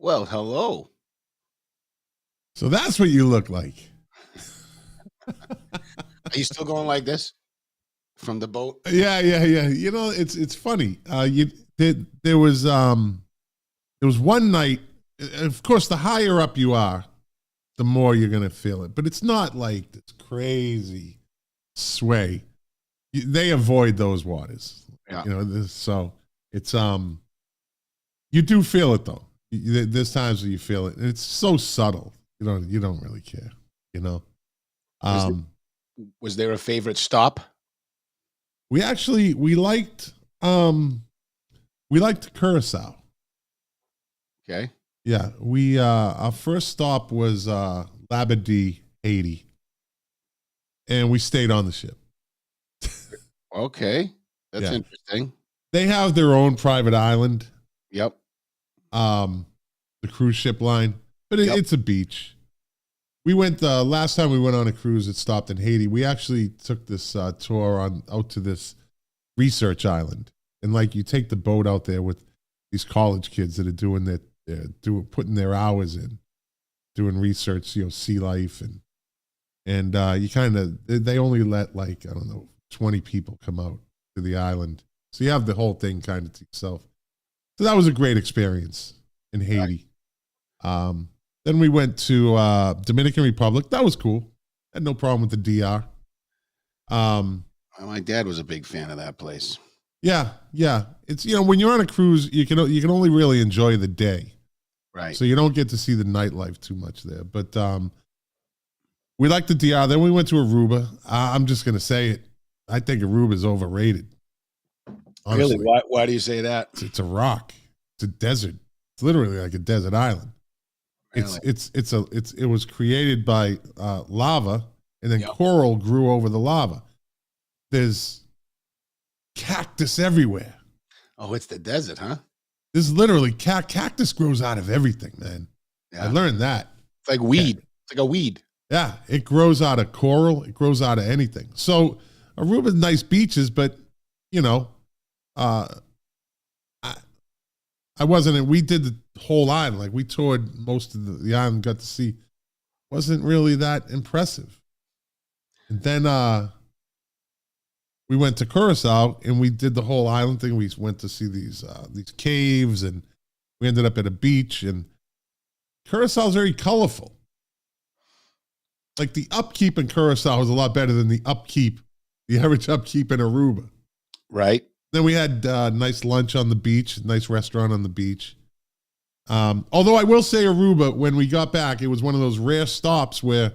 Well, hello. So that's what you look like. Are you still going like this from the boat? Yeah. You know, it's funny. There was one night. Of course, the higher up you are, the more you're gonna feel it. But it's not like this crazy sway. They avoid those waters. Yeah. So it's you do feel it though. There's times where you feel it, and it's so subtle. You don't really care. You know. Was, it, Um, was there a favorite stop? we liked Curacao. Okay. Yeah, we our first stop was Labadee, Haiti, and we stayed on the ship. Okay. That's Yeah. interesting. They have their own private island, Yep. the cruise ship line, but Yep. it's a beach. We went last time we went on a cruise. It stopped in Haiti. We actually took this tour out to this research island, and like you take the boat out there with these college kids that are putting their hours in, doing research, sea life, and you kind of they only let, like, I don't know, 20 people come out to the island, so you have the whole thing kind of to yourself. So that was a great experience in Haiti. Then we went to Dominican Republic. That was cool. Had no problem with the DR. My dad was a big fan of that place. Yeah. It's when you're on a cruise, you can only really enjoy the day, Right. so you don't get to see the nightlife too much there. But we liked the DR. Then we went to Aruba. I'm just gonna say it. I think Aruba is overrated. Honestly. Really? Why do you say that? It's a rock. It's a desert. It's literally like a desert island. Really? It was created by lava, and then Yep. coral grew over the lava. There's cactus everywhere. Oh, it's the desert, huh? There's literally cactus grows out of everything, man. Yeah. I learned that. It's like weed. It's like a weed. Yeah, it grows out of coral. It grows out of anything. So Aruba's nice beaches, but I wasn't. We did the whole island. Like, we toured most of the island. Got to see. Wasn't really that impressive. And then we went to Curacao and we did the whole island thing. We went to see these caves, and we ended up at a beach. And Curacao is very colorful. Like, the upkeep in Curacao is a lot better than the average upkeep in Aruba. Right. Then we had nice lunch on the beach, nice restaurant on the beach. Although I will say Aruba, when we got back, it was one of those rare stops where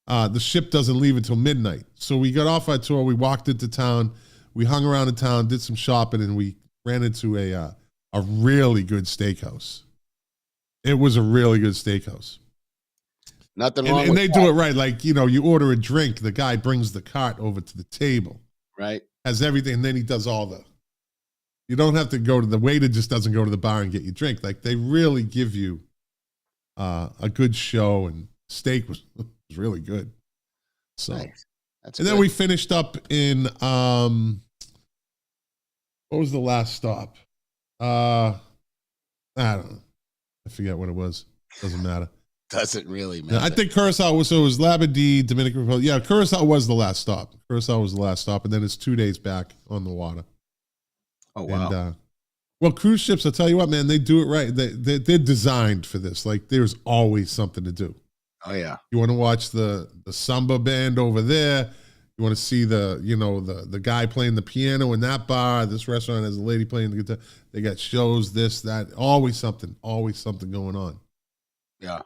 the ship doesn't leave until midnight. So we got off our tour, we walked into town, we hung around in town, did some shopping, and we ran into a really good steakhouse. It was a really good steakhouse. Nothing wrong And with they that. do it right. Like, you order a drink, the guy brings the cart over to the table. Right. Has everything, and then he does all the. You don't have to go to the waiter; just doesn't go to the bar and get you drink. Like, they really give you a good show, and steak was really good. So, Nice. That's and then good. we finished up in what was the last stop? I don't know. I forget what it was. Doesn't matter. Doesn't really matter. I think Curacao was Labadee, Dominican Republic. Yeah, Curacao was the last stop. And then it's 2 days back on the water. Oh, wow. And, well, cruise ships, I'll tell you what, man, they do it right. They're designed for this. Like, there's always something to do. Oh, yeah. You want to watch the samba band over there. You want to see the guy playing the piano in that bar. This restaurant has a lady playing the guitar. They got shows, this, that. Always something going on. Yeah.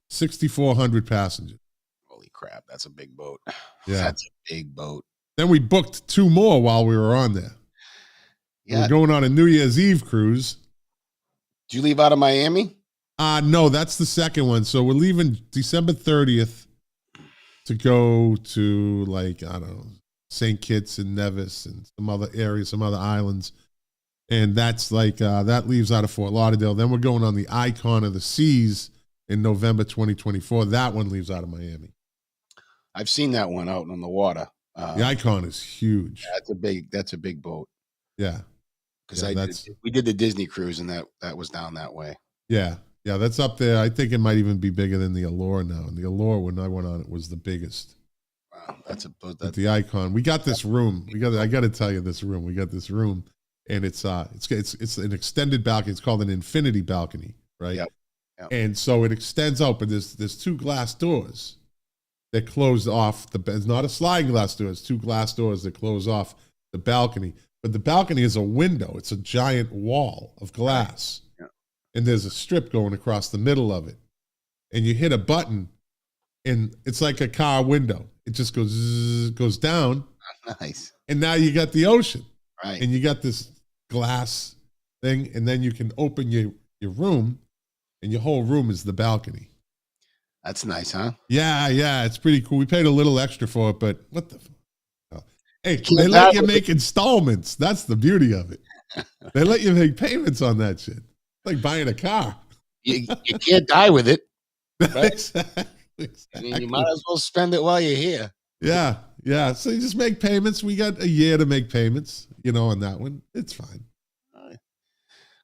6,400 passengers. Holy crap. That's a big boat. Yeah. That's a big boat. Then we booked 2 more while we were on there. Yeah. We're going on a New Year's Eve cruise. Did you leave out of Miami? No, that's the second one. So we're leaving December 30th to go to, like, I don't know, St. Kitts and Nevis and some other areas, some other islands. And that's like, that leaves out of Fort Lauderdale. Then we're going on the Icon of the Seas in November 2024. That one leaves out of Miami. I've seen that one out on the water. The Icon is huge. That's a big boat. Yeah. Because we did the Disney cruise, and that was down that way. Yeah. Yeah, that's up there. I think it might even be bigger than the Allure now. And the Allure, when I went on it, was the biggest. Wow, With the icon. We got this room. I got to tell you this room. We got this room, and it's an extended balcony. It's called an infinity balcony, right? Yep. Yep. And so it extends out, but there's two glass doors that close off it's not a sliding glass door. It's two glass doors that close off the balcony. But the balcony is a window. It's a giant wall of glass. Right. Yeah. And there's a strip going across the middle of it. And you hit a button, and it's like a car window. It just goes down. Nice. And now you got the ocean. Right. And you got this glass thing, and then you can open your room, and your whole room is the balcony. That's nice, huh? Yeah, it's pretty cool. We paid a little extra for it, but what the Hey, they let you make installments. That's the beauty of it. They let you make payments on that shit. Like buying a car. You can't die with it. Right? Exactly. I mean, you might as well spend it while you're here. Yeah. So you just make payments. We got a year to make payments, on that one. It's fine. Right.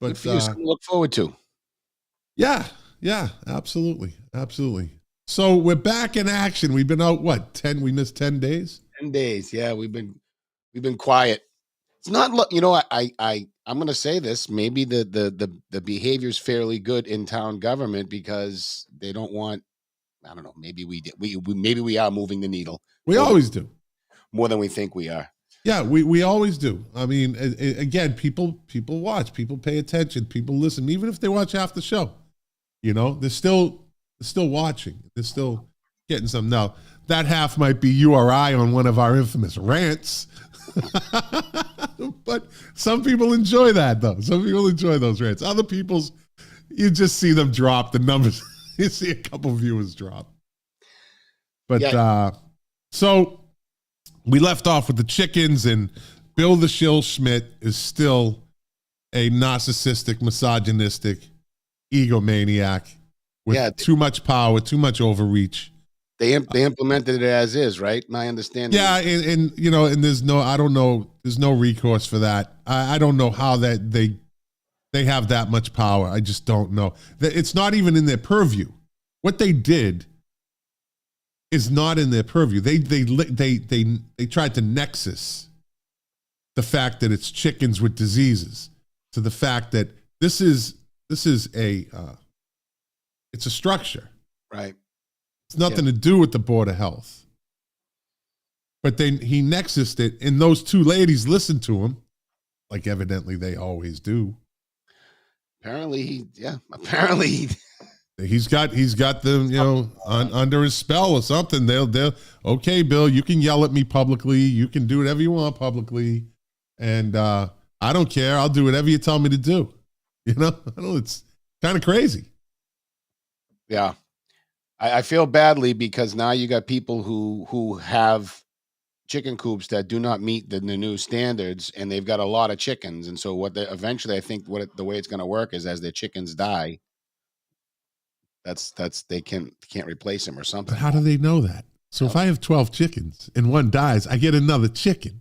But good for you, something to look forward to. Yeah, absolutely. So we're back in action. We've been out, we missed 10 days? 10 days. Yeah, we've been quiet. It's not, I'm going to say this. Maybe the behavior is fairly good in town government because they don't want, I don't know. Maybe maybe we are moving the needle. We always do. More than we think we are. Yeah, we always do. I mean, again, people watch, people pay attention, people listen, even if they watch half the show. They're still watching. They're still getting some. Now, that half might be you or I on one of our infamous rants. But some people enjoy that, though. Some people enjoy those rants. Other people's, you just see them drop the numbers. You see a couple viewers drop. But so we left off with the chickens, and Bill the Shill Schmidt is still a narcissistic, misogynistic egomaniac with too much power, too much overreach. They implemented it as is, right? My understanding. Yeah, and there's no recourse for that. I don't know how that they have that much power. I just don't know. It's not even in their purview. What they did is not in their purview. They tried to nexus the fact that it's chickens with diseases to the fact that this is it's a structure. Right. It's nothing to do with the Board of Health. But then he nexused it, and those two ladies listened to him, like evidently they always do. Apparently, he's got them, under his spell or something. They'll okay, Bill, you can yell at me publicly, you can do whatever you want publicly, and I don't care. I'll do whatever you tell me to do. It's kind of crazy. Yeah. I feel badly because now you got people who have chicken coops that do not meet the new standards, and they've got a lot of chickens. And so eventually I think the way it's going to work is as their chickens die, that's they can't replace them or something. But how do they know that? So if I have 12 chickens and one dies, I get another chicken.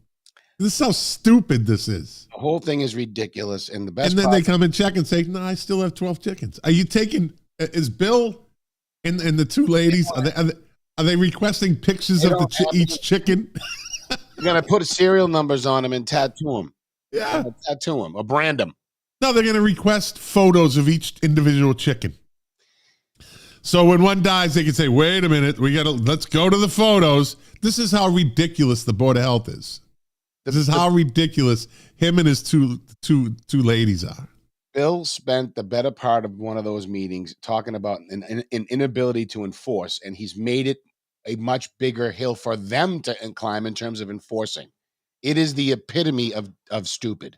This is how stupid this is. The whole thing is ridiculous. And then they come and check and say, no, I still have 12 chickens. Are you is Bill and the two ladies, are they requesting pictures of each chicken? You're going to put serial numbers on them and tattoo them. Yeah. Tattoo them or brand them. No, they're going to request photos of each individual chicken. So when one dies, they can say, wait a minute, let's go to the photos. This is how ridiculous the Board of Health is. This is how ridiculous him and his two ladies are. Bill spent the better part of one of those meetings talking about an inability to enforce, and he's made it a much bigger hill for them to climb in terms of enforcing. It is the epitome of stupid.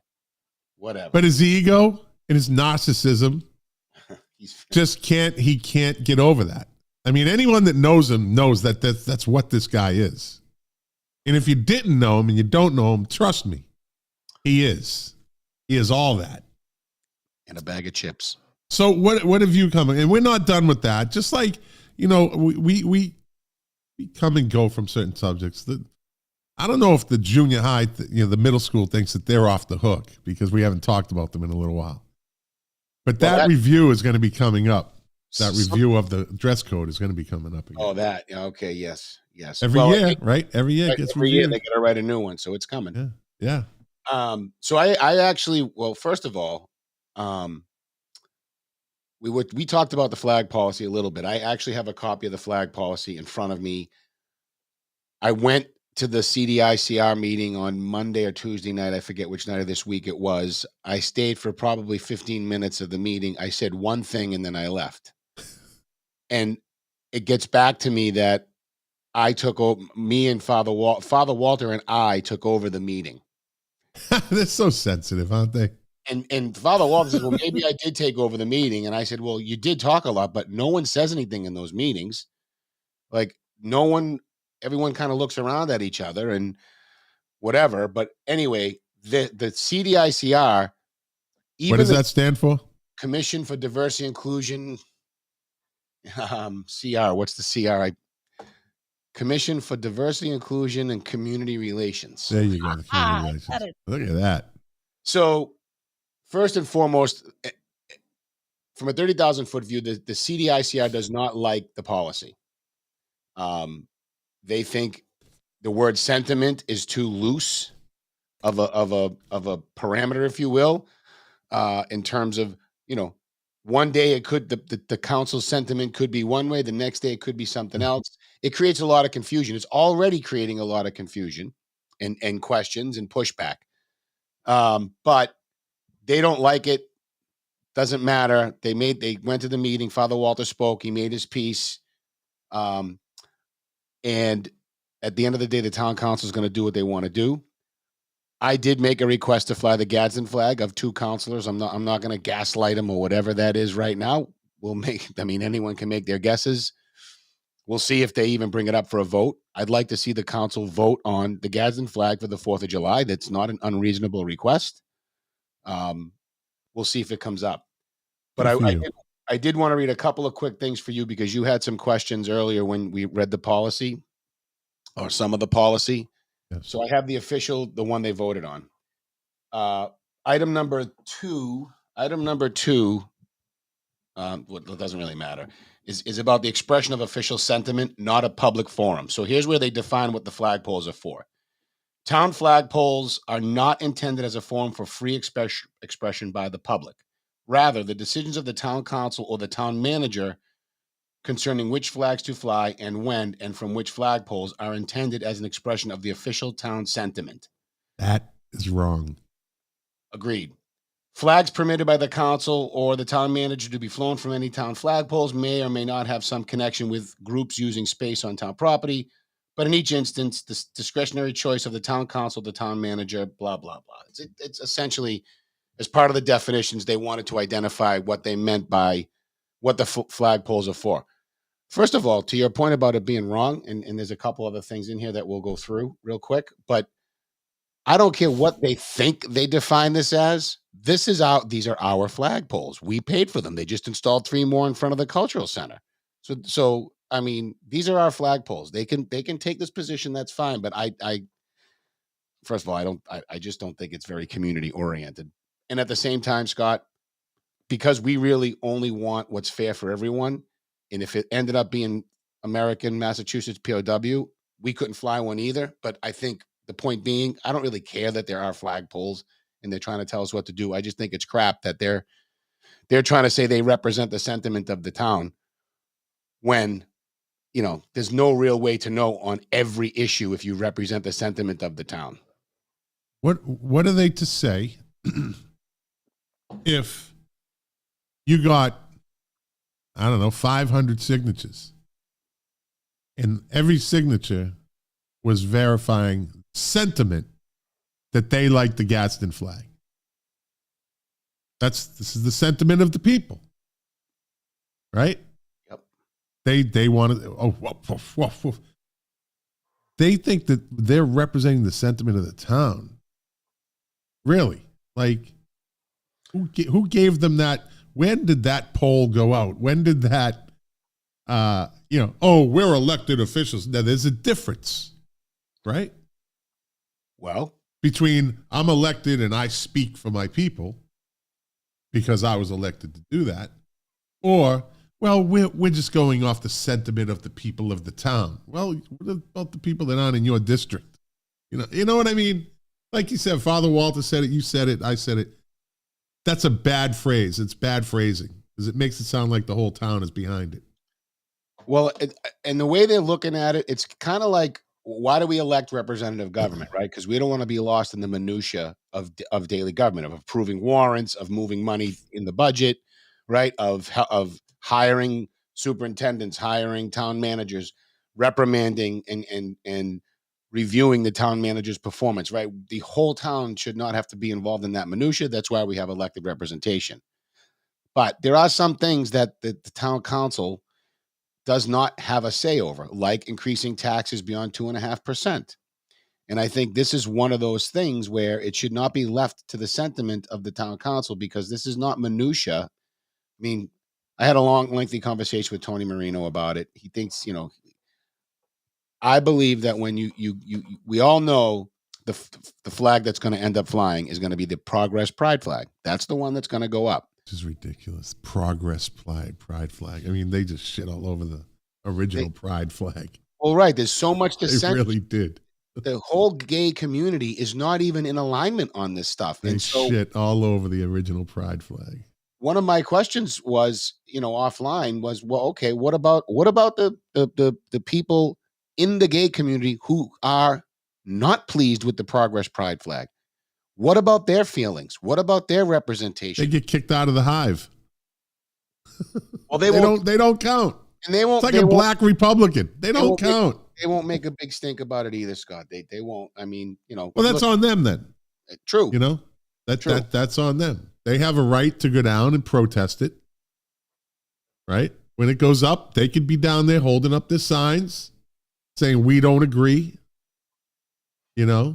Whatever. But his ego and his narcissism he can't get over that. I mean, anyone that knows him knows that's what this guy is. And if you didn't know him and you don't know him, trust me, he is. He is all that. And a bag of chips. So what have you come? And we're not done with that. Just like, we come and go from certain subjects. I don't know if the junior high, the middle school thinks that they're off the hook because we haven't talked about them in a little while. But Well, that review is going to be coming up. That some- review of the dress code is going to be coming up again. Oh, that. Yeah, okay. Yes. Every Well, year, right? Every year it gets every year reviewed. they got to write a new one, so it's coming. Yeah. So I actually, well, first of all, we talked about the flag policy a little bit. I actually have a copy of the flag policy in front of me. I went to the CDICR meeting on Monday or Tuesday night. I forget which night of this week it was. I stayed for probably 15 minutes of the meeting. I said one thing and then I left. And it gets back to me that I took over, me and Father Walter and I took over the meeting. They're so sensitive, aren't they? And Father Walter says, well, maybe I did take over the meeting. And I said, well, you did talk a lot, but no one says anything in those meetings. Like everyone kind of looks around at each other and whatever. But anyway, the CDICR, even What does that stand for? Commission for Diversity Inclusion, CR. What's the CR? Commission for Diversity, Inclusion, and Community Relations. There you go. The community relations. Look at that. So, first and foremost, from a 30,000-foot view, the CDICR does not like the policy. They think the word sentiment is too loose of a parameter, if you will, in terms of, one day it could the council's sentiment could be one way, the next day it could be something else. It creates a lot of confusion. It's already creating a lot of confusion and questions and pushback. But they don't like it. Doesn't matter. They went to the meeting. Father Walter spoke. He made his piece. And at the end of the day, the town council is going to do what they want to do. I did make a request to fly the Gadsden flag of 2 councilors. I'm not going to gaslight them or whatever that is right now. Anyone can make their guesses. We'll see if they even bring it up for a vote. I'd like to see the council vote on the Gadsden flag for the 4th of July. That's not an unreasonable request. We'll see if it comes up. But I did want to read a couple of quick things for you because you had some questions earlier when we read the policy or some of the policy. Yes. So I have the one they voted on. Item number two, it doesn't really matter, is about the expression of official sentiment, not a public forum. So here's where they define what the flagpoles are for. Town flagpoles are not intended as a forum for free expression by the public. Rather, the decisions of the town council or the town manager concerning which flags to fly and when and from which flagpoles are intended as an expression of the official town sentiment. That is wrong. Agreed. Flags permitted by the council or the town manager to be flown from any town flagpoles may or may not have some connection with groups using space on town property, but in each instance, the discretionary choice of the town council, the town manager, blah, blah, blah. It's essentially, as part of the definitions, they wanted to identify what they meant by what the flagpoles are for. First of all, to your point about it being wrong, and there's a couple other things in here that we'll go through real quick, but I don't care what they think they define this as. These are our flagpoles. We paid for them. They just installed 3 more in front of the cultural center. So these are our flagpoles. They can take this position. That's fine. But I first of all, I just don't think it's very community oriented. And at the same time, Scott, because we really only want what's fair for everyone. And if it ended up being American Massachusetts POW, we couldn't fly one either. But I think the point being, I don't really care that there are flagpoles and they're trying to tell us what to do. I just think it's crap that they're trying to say they represent the sentiment of the town when, there's no real way to know on every issue if you represent the sentiment of the town. What are they to say if you got, 500 signatures and every signature was verifying sentiment that they like the Gadsden flag? This is the sentiment of the people, right? Yep. They want to. They think that they're representing the sentiment of the town. Really? Like, who gave them that? When did that poll go out? When did that? We're elected officials. Now, there's a difference, right? Well, between I'm elected and I speak for my people, because I was elected to do that. Or, well, we're just going off the sentiment of the people of the town. Well, what about the people that aren't in your district? You know what I mean? Like you said, Father Walter said it, you said it, I said it. That's a bad phrase. It's bad phrasing because it makes it sound like the whole town is behind it. Well, and the way they're looking at it, it's kind of like, why do we elect representative government, right? Because we don't want to be lost in the minutia of daily government, of approving warrants, of moving money in the budget, right? Of hiring superintendents, hiring town managers, reprimanding and reviewing the town manager's performance, right? The whole town should not have to be involved in that minutia. That's why we have elected representation. But there are some things that the town council does not have a say over, like increasing taxes beyond 2.5%. And I think this is one of those things where it should not be left to the sentiment of the town council, because this is not minutia. I mean, I had a long, lengthy conversation with Tony Marino about it. He thinks, I believe that when we all know the flag that's going to end up flying is going to be the Progress Pride flag. That's the one that's going to go up. Which is ridiculous. Progress pride flag. I mean, they just shit all over the original pride flag. Well, right. There's so much dissent. They really did. The whole gay community is not even in alignment on this stuff. They shit all over the original pride flag. One of my questions was, offline was, well, okay, what about the people in the gay community who are not pleased with the Progress Pride flag? What about their feelings? What about their representation? They get kicked out of the hive. Well, they don't count. And they won't. It's like a black Republican. They don't count. They won't make a big stink about it either, Scott. They won't. I mean, Well, that's on them then. True. That's on them. They have a right to go down and protest it. Right? When it goes up, they could be down there holding up their signs saying we don't agree. Yeah.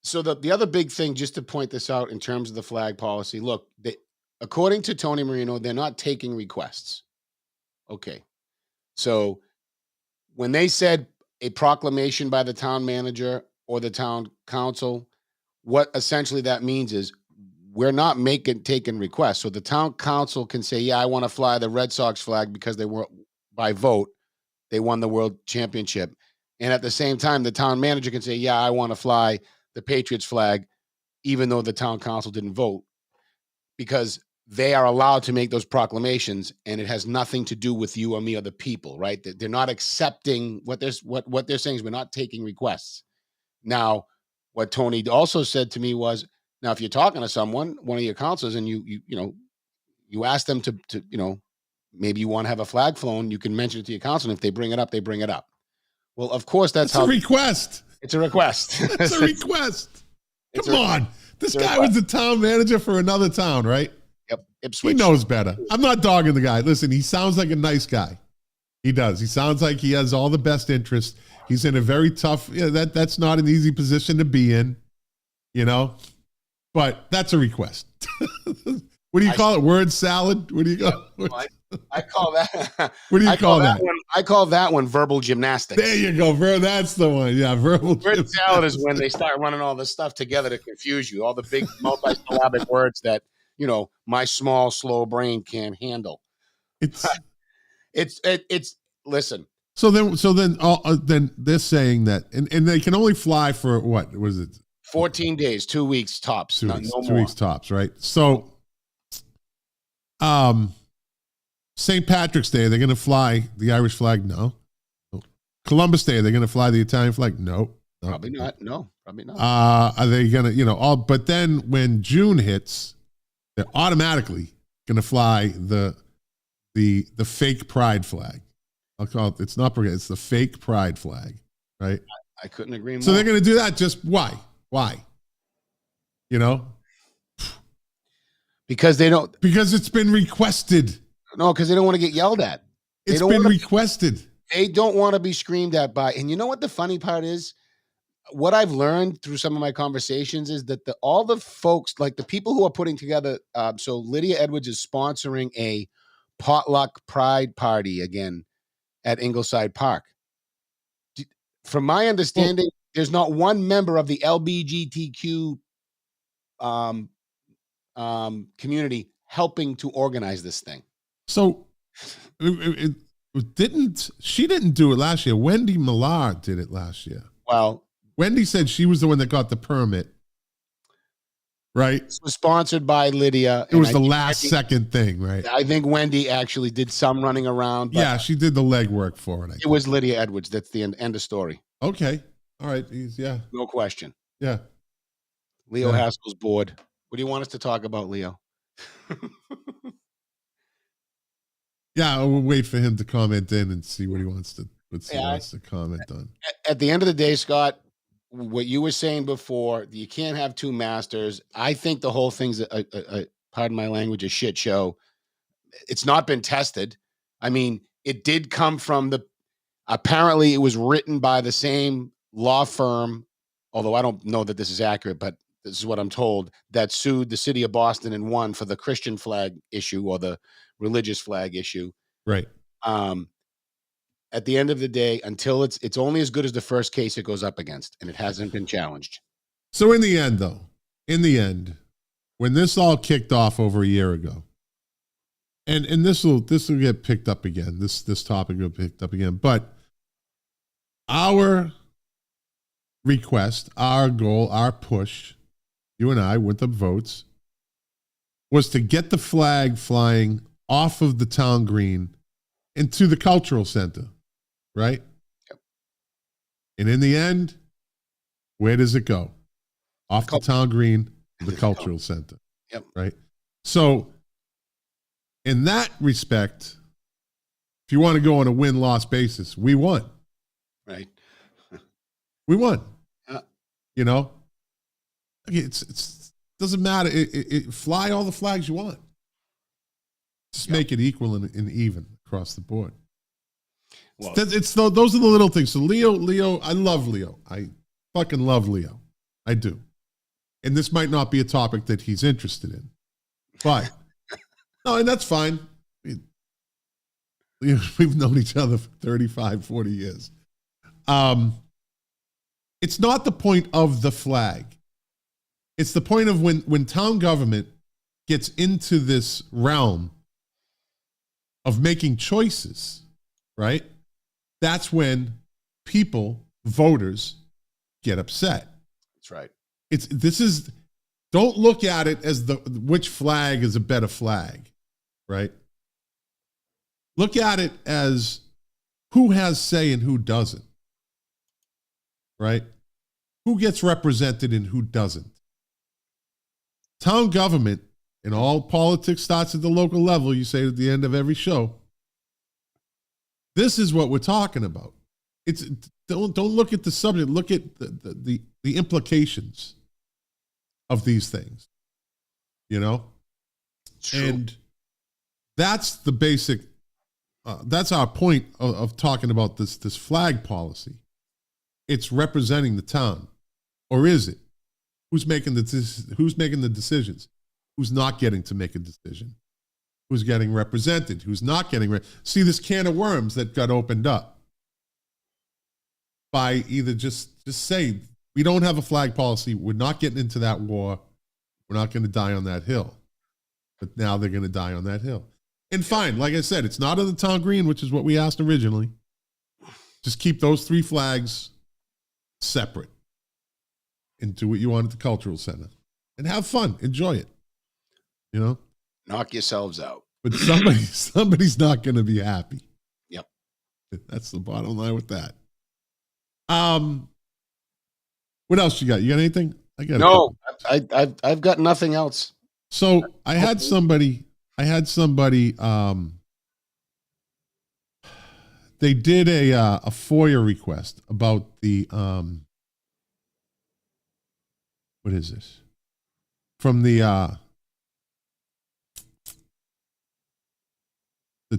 So the other big thing, just to point this out in terms of the flag policy, look, according to Tony Marino, they're not taking requests. Okay. So when they said a proclamation by the town manager or the town council, what essentially that means is we're not taking requests. So the town council can say, yeah, I want to fly the Red Sox flag because they were by vote, they won the world championship. And at the same time, the town manager can say, yeah, I want to fly the Patriots flag, even though the town council didn't vote, because they are allowed to make those proclamations, and it has nothing to do with you or me or the people, right? They're not accepting what they're saying is we're not taking requests. Now, what Tony also said to me was, now, if you're talking to someone, one of your counselors, and you ask them to maybe you want to have a flag flown, you can mention it to your council, and if they bring it up, they bring it up. Well, of course, that's a request. It's a request. It's a request. Come on. This guy was the town manager for another town, right? Yep. Ipswich. He knows better. I'm not dogging the guy. Listen, he sounds like a nice guy. He does. He sounds like he has all the best interests. He's in a very tough, that's not an easy position to be in, but that's a request. What do you call it? Word salad? What do you call it? I call that. What do you call that? I call that one verbal gymnastics. There you go, that's the one. Yeah, verbal. Word salad is when they start running all this stuff together to confuse you. All the big multi-syllabic words that my small, slow brain can't handle. It's listen. So then they're saying that, and they can only fly for what was it? 14 days, 2 weeks tops. 2 weeks, no 2 weeks tops, right? So, St. Patrick's Day, they're going to fly the Irish flag? No. Columbus Day, they're going to fly the Italian flag? No. Probably not. No, probably not. Are they going to, but then when June hits, they're automatically going to fly the fake pride flag. I'll call it, it's the fake pride flag, right? I couldn't agree more. So they're going to do that just why? Why? Because they don't. Because it's been requested. No, because they don't want to get yelled at. It's been requested. They don't want to be screamed at by. And you know what the funny part is? What I've learned through some of my conversations is that all the folks, like the people who are putting together, so Lydia Edwards is sponsoring a potluck pride party again at Ingleside Park. From my understanding, there's not one member of the LBGTQ um, community helping to organize this thing. So she didn't do it last year. Wendy Millar did it last year. Well, Wendy said she was the one that got the permit, right? this was sponsored by Lydia. It was the last second thing, right? I think Wendy actually did some running around. But yeah, she did the legwork for it. It was Lydia Edwards. That's the end of story. Okay. All right. Yeah. No question. Yeah. Leo Haskell's bored. What do you want us to talk about, Leo? Yeah, we'll wait for him to comment in and see what he wants to comment on. At the end of the day, Scott, what you were saying before, you can't have two masters. I think the whole thing's pardon my language, a shit show. It's not been tested. I mean, it did come from apparently it was written by the same law firm, although I don't know that this is accurate, but this is what I'm told, that sued the city of Boston and won for the Christian flag issue or the religious flag issue. Right. At the end of the day, until it's only as good as the first case it goes up against, and it hasn't been challenged. So in the end, when this all kicked off over a year ago, and this will get picked up again. This topic will be picked up again, but our request, our goal, our push, you and I with the votes, was to get the flag flying off of the town green into the cultural center, right? Yep. And in the end, where does it go? Off the town green, the cultural center. Yep. Right? So, in that respect, if you want to go on a win-loss basis, we won. Right. We won. Yeah. You know? It's doesn't matter. Fly all the flags you want. Just make it equal and even across the board. Well, those are the little things. So Leo, I love Leo. I fucking love Leo. I do. And this might not be a topic that he's interested in. But, no, and that's fine. We've known each other for 35, 40 years. It's not the point of the flag. It's the point of when town government gets into this realm of making choices, right? That's when people, voters, get upset. That's right. Don't look at it as which flag is a better flag, right? Look at it as who has say and who doesn't, right? Who gets represented and who doesn't. Town government, and all politics starts at the local level, you say at the end of every show. This is what we're talking about. Don't look at the subject, look at the implications of these things. You know? True. And that's the basic that's our point of talking about this flag policy. It's representing the town. Or is it? Who's making the decisions? Who's not getting to make a decision? Who's getting represented? Who's not getting see this can of worms that got opened up by either just say we don't have a flag policy, we're not getting into that war, we're not going to die on that hill. But now they're going to die on that hill. And fine, like I said, it's not on the town green, which is what we asked originally. Just keep those three flags separate and do what you want at the cultural center and have fun, enjoy it. You know, knock yourselves out. But somebody's not going to be happy. Yep, that's the bottom line with that. What else you got? You got anything? I got no. I've got nothing else. So I had somebody. They did a FOIA request about the what is this? From the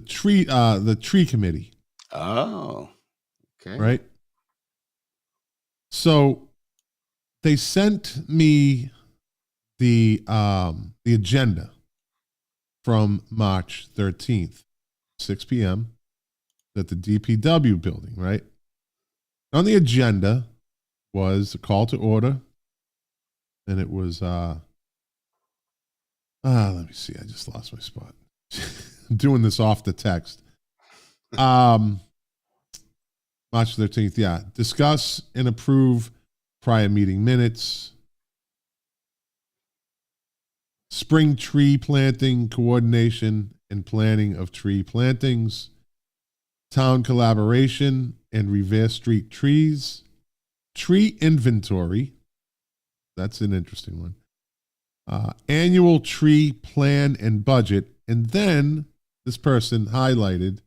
tree committee. Oh, okay. Right. So they sent me the agenda from March 13th, 6 p.m. at the DPW building, right? On the agenda was a call to order, and it was Let me see. I just lost my spot. I'm doing this off the text. March 13th. Yeah. Discuss and approve prior meeting minutes. Spring tree planting coordination and planning of tree plantings. Town collaboration and Revere Street trees. Tree inventory. That's an interesting one. Annual tree plan and budget. And then this person highlighted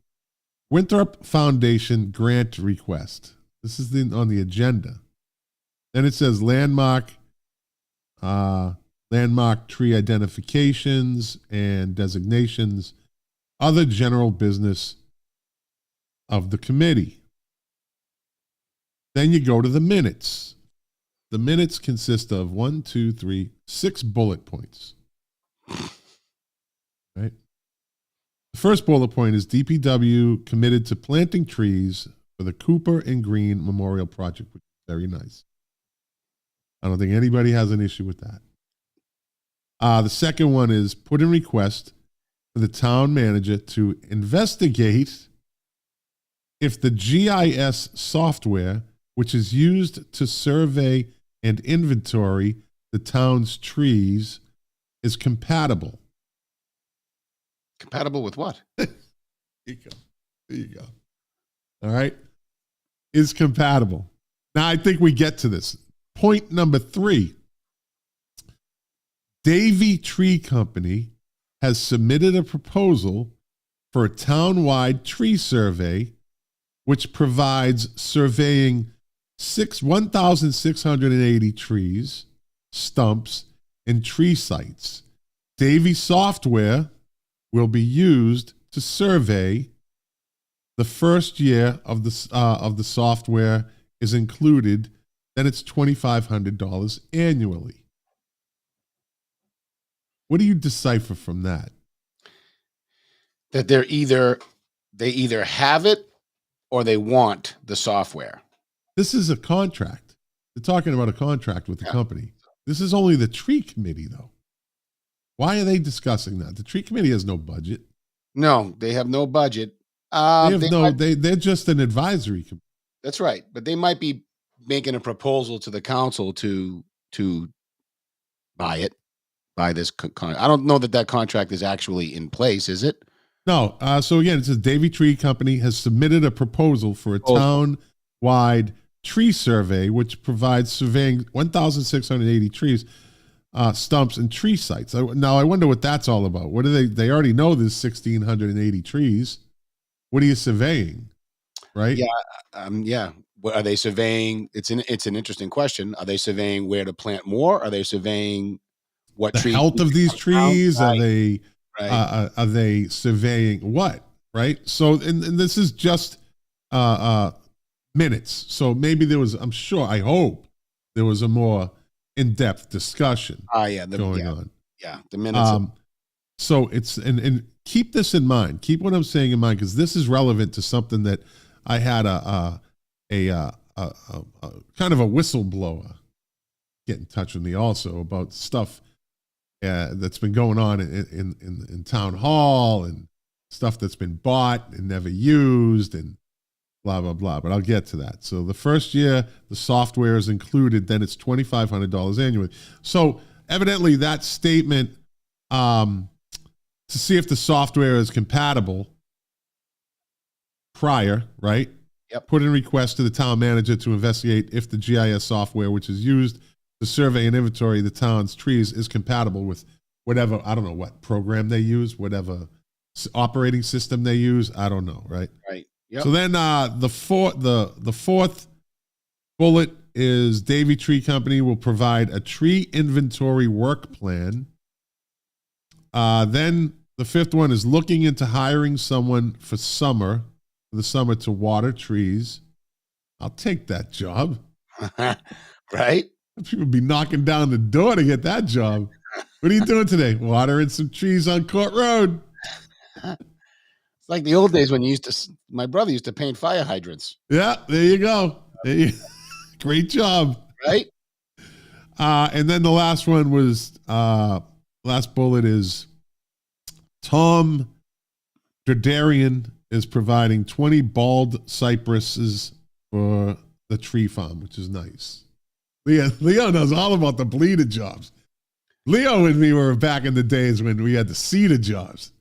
Winthrop Foundation grant request. This is on the agenda. Then it says landmark tree identifications and designations, other general business of the committee. Then you go to the minutes. The minutes consist of 6 bullet points. Right? The first bullet point is DPW committed to planting trees for the Cooper and Green Memorial Project, which is very nice. I don't think anybody has an issue with that. The second one is put in request for the town manager to investigate if the GIS software, which is used to survey and inventory the town's trees, is compatible. Compatible with what? There you go. All right. Is compatible. Now, I think we get to this. Point number 3. Davy Tree Company has submitted a proposal for a town-wide tree survey, which provides surveying 1,680 trees, stumps, and tree sites. Davy software will be used to survey. The first year of the software is included. Then it's $2,500 annually. What do you decipher from that? That they either have it or they want the software. This is a contract. They're talking about a contract with the company. This is only the tree committee, though. Why are they discussing that? The tree committee has no budget. No, they have no budget. They're just an advisory committee. That's right. But they might be making a proposal to the council to buy this I don't know that contract is actually in place, is it? No. So again, it says Davy Tree Company has submitted a proposal for a town-wide tree survey, which provides surveying 1,680 trees, stumps, and tree sites. Now, I wonder what that's all about. What are they already know there's 1,680 trees. What are you surveying? Right? Yeah. Yeah. What are they surveying? It's an interesting question. Are they surveying where to plant more? Are they surveying what the trees? Health of these trees? Right. Are they surveying what? Right. So, and this is just minutes. So maybe I hope there was a more in-depth discussion going on. Yeah. The minutes. So it's, and keep this in mind. Keep what I'm saying in mind, because this is relevant to something that I had a kind of a whistleblower get in touch with me also about stuff that's been going on in town hall and stuff that's been bought and never used and blah, blah, blah. But I'll get to that. So the first year, the software is included, then it's $2,500 annually. So evidently that statement, to see if the software is compatible prior, right? Yep. Put in request to the town manager to investigate if the GIS software, which is used to survey and inventory the town's trees, is compatible with whatever, I don't know what program they use, whatever operating system they use. I don't know, right? Right. Yep. So then the fourth bullet is Davy Tree Company will provide a tree inventory work plan. Then the fifth one is looking into hiring someone for the summer to water trees. I'll take that job. Right? People be knocking down the door to get that job. What are you doing today? Watering some trees on Court Road. It's like the old days when my brother used to paint fire hydrants. Yeah, there you go. Great job. Right? And then the last one was last bullet is Tom Derdarian is providing 20 bald cypresses for the tree farm, which is nice. Leo knows all about the bleeded jobs. Leo and me were back in the days when we had the cedar jobs,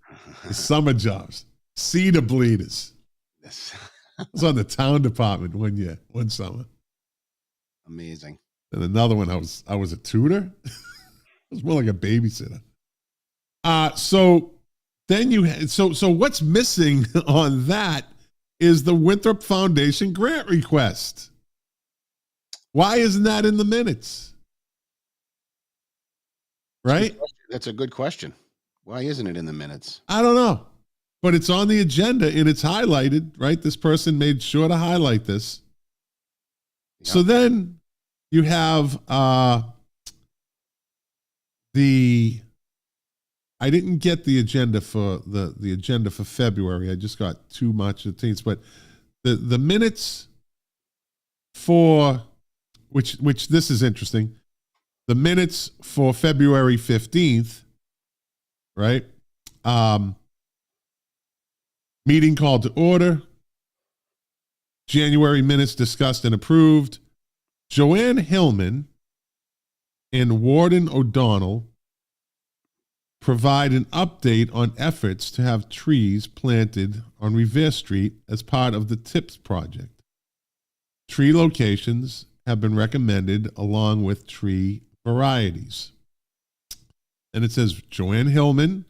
the summer jobs, cedar bleeders. I was on the town department one year, one summer. Amazing. And another one, I was a tutor. I was more like a babysitter. So then so what's missing on that is the Winthrop Foundation grant request. Why isn't that in the minutes? Right? That's a good question. Why isn't it in the minutes? I don't know. But it's on the agenda and it's highlighted, right? This person made sure to highlight this. Yep. So then you have I didn't get the agenda for the agenda for February. I just got too much of things, but the minutes for which this is interesting. The minutes for February 15th, right? Meeting called to order. January minutes discussed and approved. Joanne Hillman and Warden O'Donnell provide an update on efforts to have trees planted on Revere Street as part of the TIPS project. Tree locations have been recommended along with tree varieties. And it says Joanne Hillman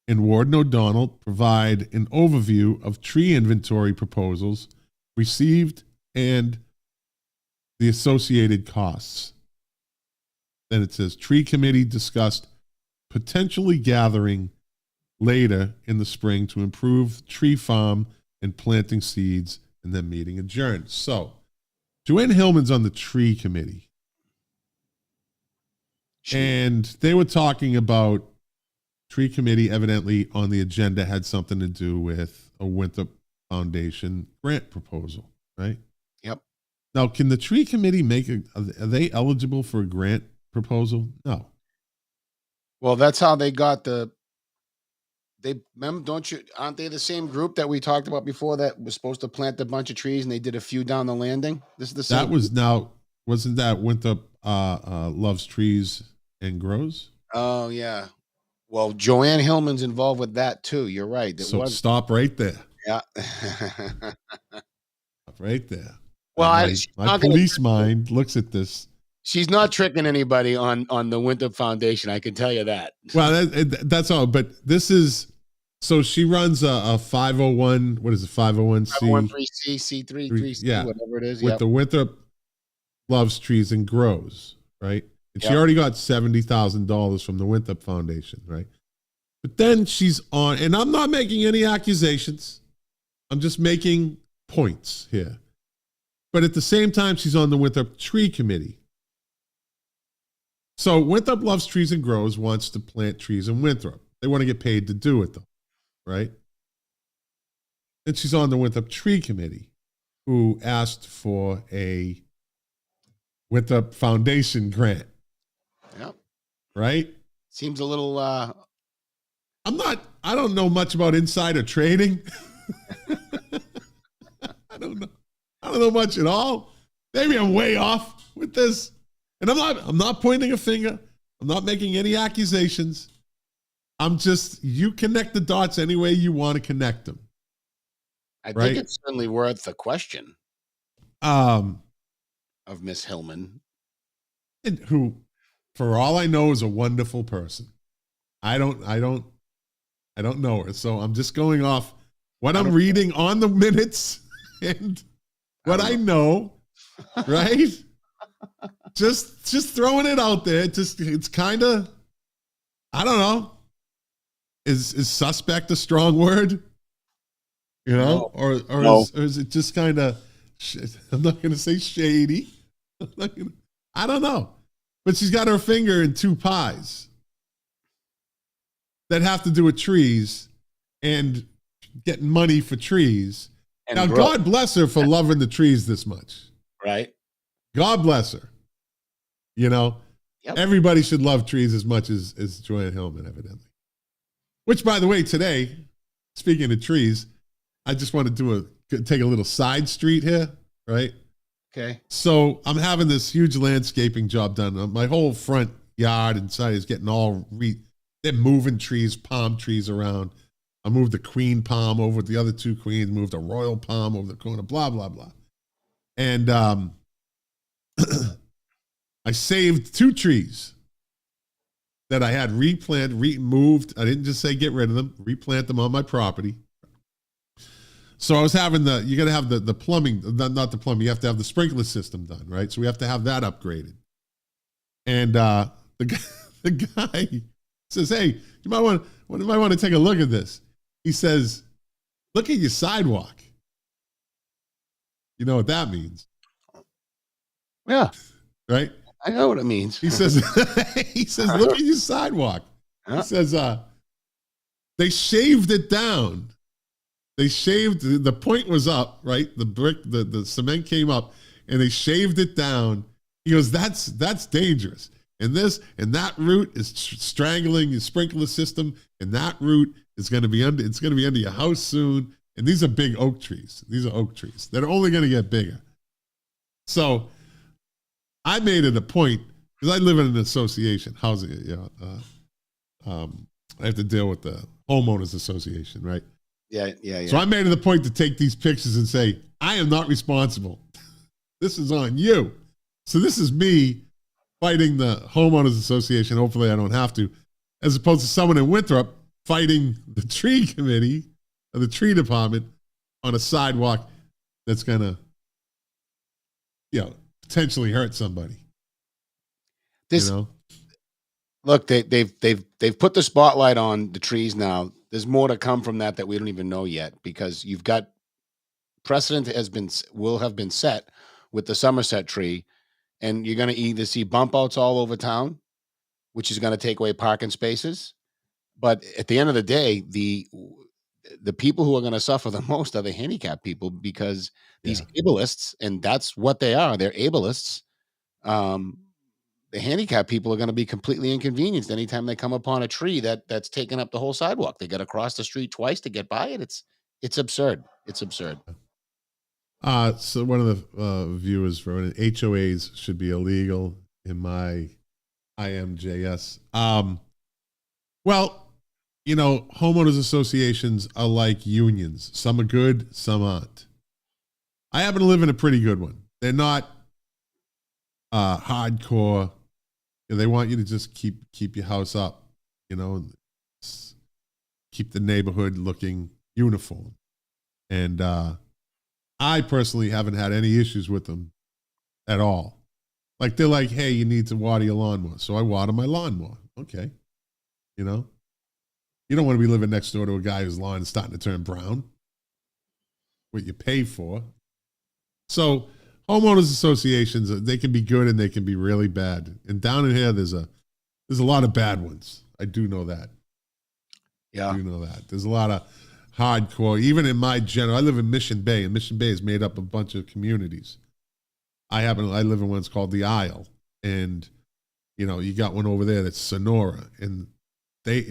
and Warden O'Donnell provide an overview of tree inventory proposals received and the associated costs. Then it says tree committee discussed potentially gathering later in the spring to improve tree farm and planting seeds, and then meeting adjourned. So Joanne Hillman's on the tree committee. And they were talking about tree committee evidently on the agenda had something to do with a Winthrop Foundation grant proposal, right? Yep. Now, can the tree committee are they eligible for a grant proposal? No. Well, that's how they got aren't they the same group that we talked about before that was supposed to plant a bunch of trees and they did a few down the landing? This is the same. Wasn't that Winthrop loves trees and grows? Oh yeah. Well, Joanne Hillman's involved with that too. You're right. Stop right there. Yeah. Stop right there. Well, my police mind looks at this. She's not tricking anybody on the Winthrop Foundation. I can tell you that. Well, that's all. But this is so she runs a 501. What is it? 501c. 501c, C3, 3c, yeah, whatever it is. With the Winthrop loves trees and grows, right? And she already got $70,000 from the Winthrop Foundation, right? But then she's on, and I'm not making any accusations. I'm just making points here. But at the same time, she's on the Winthrop Tree Committee. So Winthrop loves trees and grows, wants to plant trees in Winthrop. They want to get paid to do it, though, right? And she's on the Winthrop Tree Committee, who asked for a Winthrop Foundation grant. Yep. Right? Seems a little I don't know much about insider trading. I don't know much at all. Maybe I'm way off with this. And I'm not pointing a finger. I'm not making any accusations. You connect the dots any way you want to connect them. I think it's certainly worth the question. Of Miss Hillman. And who, for all I know, is a wonderful person. I don't know her. So I'm just going off what I'm reading on the minutes and what I know, right? Just throwing it out there. It's kind of, I don't know. Is suspect a strong word? You know, no. Or is it just kind of? I'm not going to say shady. I don't know, but she's got her finger in two pies that have to do with trees and getting money for trees. And now, God bless her for loving the trees this much. Right. God bless her. You know, Yep. Everybody should love trees as much as Joanne Hillman, evidently. Which, by the way, today, speaking of trees, I just want to take a little side street here, right? Okay. So I'm having this huge landscaping job done. My whole front yard inside is getting they're moving trees, palm trees around. I moved the queen palm over the other two queens, moved a royal palm over the corner, blah, blah, blah. And I saved 2 trees that I had removed. I didn't just say get rid of them, replant them on my property. So I was having you got to have the plumbing, not the plumbing, you have to have the sprinkler system done, right? So we have to have that upgraded. And the guy says, hey, you might want to take a look at this. He says, look at your sidewalk. You know what that means? Yeah. Right? I know what it means. He says, look at your sidewalk. Yeah. He says, they shaved it down. They shaved, the point was up, right? The brick, the cement came up and they shaved it down. He goes, that's dangerous. And that root is strangling your sprinkler system. And that root is going to be under your house soon. And these are big oak trees. These are oak trees. They're only going to get bigger. So I made it a point, because I live in an association, housing, I have to deal with the homeowners association, right? Yeah. So I made it a point to take these pictures and say, I am not responsible. This is on you. So this is me fighting the homeowners association. Hopefully I don't have to, as opposed to someone in Winthrop fighting the tree committee or the tree department on a sidewalk that's going to, potentially hurt somebody. Look, they've put the spotlight on the trees now. There's more to come from that we don't even know yet, because you've got precedent will have been set with the Somerset tree, and you're going to either see bump outs all over town, which is going to take away parking spaces. But at the end of the day, the people who are going to suffer the most are the handicapped people, because these ableists, and that's what they are. They're ableists. The handicapped people are going to be completely inconvenienced anytime they come upon a tree that's taking up the whole sidewalk. They got to cross the street twice to get by it. It's absurd. It's absurd. So one of the viewers wrote, HOAs should be illegal in my IMJS. Well, homeowners associations are like unions. Some are good, some aren't. I happen to live in a pretty good one. They're not hardcore. They want you to just keep your house up, keep the neighborhood looking uniform. And I personally haven't had any issues with them at all. Like, they're like, hey, you need to water your lawn more. So I water my lawn more. Okay. You don't want to be living next door to a guy whose lawn is starting to turn brown. What you pay for. So homeowners associations, they can be good and they can be really bad. And down in here, there's a lot of bad ones. I do know that. Yeah. I do know that. There's a lot of hardcore. Even in I live in Mission Bay, and Mission Bay is made up of a bunch of communities. I live in one that's called the Isle. And, you got one over there that's Sonora. And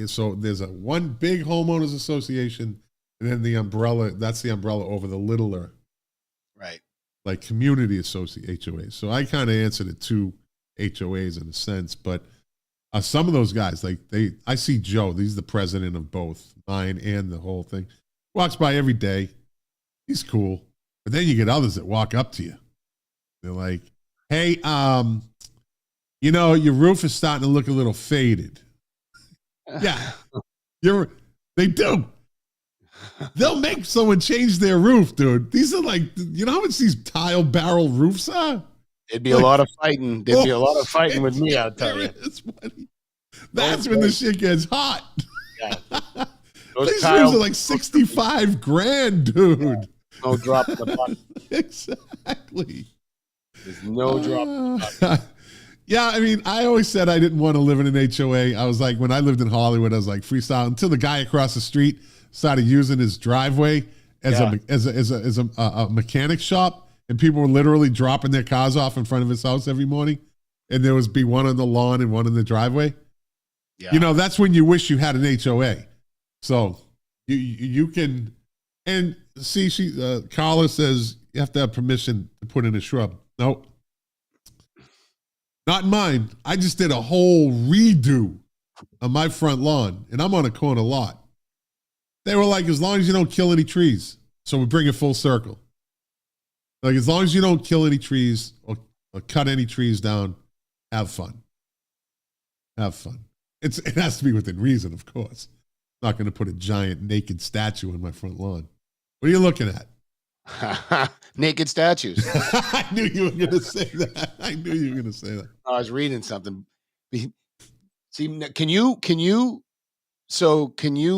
so there's one big homeowners association, and then the umbrella, that's the umbrella over the littler. Right. Like community HOAs. So I kind of answered it to HOAs in a sense, but some of those guys, I see Joe, he's the president of both mine and the whole thing, walks by every day. He's cool. But then you get others that walk up to you. They're like, hey, your roof is starting to look a little faded. Yeah, they do. They'll make someone change their roof, dude. These are like, how much these tile barrel roofs are? There'd be a lot of fighting. There'd be a lot of fighting with me, I'll tell you. That's when the shit gets hot. Yeah. These roofs are like $65,000, dude. No drop in the bucket. Exactly. There's no drop in the bucket. Yeah, I mean, I always said I didn't want to live in an HOA. I was like, when I lived in Hollywood, I was like freestyle until the guy across the street started using his driveway as a mechanic shop, and people were literally dropping their cars off in front of his house every morning. and there was be one on the lawn and one in the driveway. Yeah. You know, that's when you wish you had an HOA. So you can, and see, Carla says you have to have permission to put in a shrub. Nope. Not in mine. I just did a whole redo on my front lawn, and I'm on a corner lot. They were like, as long as you don't kill any trees. So we bring it full circle. Like, as long as you don't kill any trees or cut any trees down, have fun. Have fun. It has to be within reason, of course. I'm not going to put a giant naked statue in my front lawn. What are you looking at? Naked statues. I knew you were going to say that. I knew you were going to say that. I was reading something. See, can you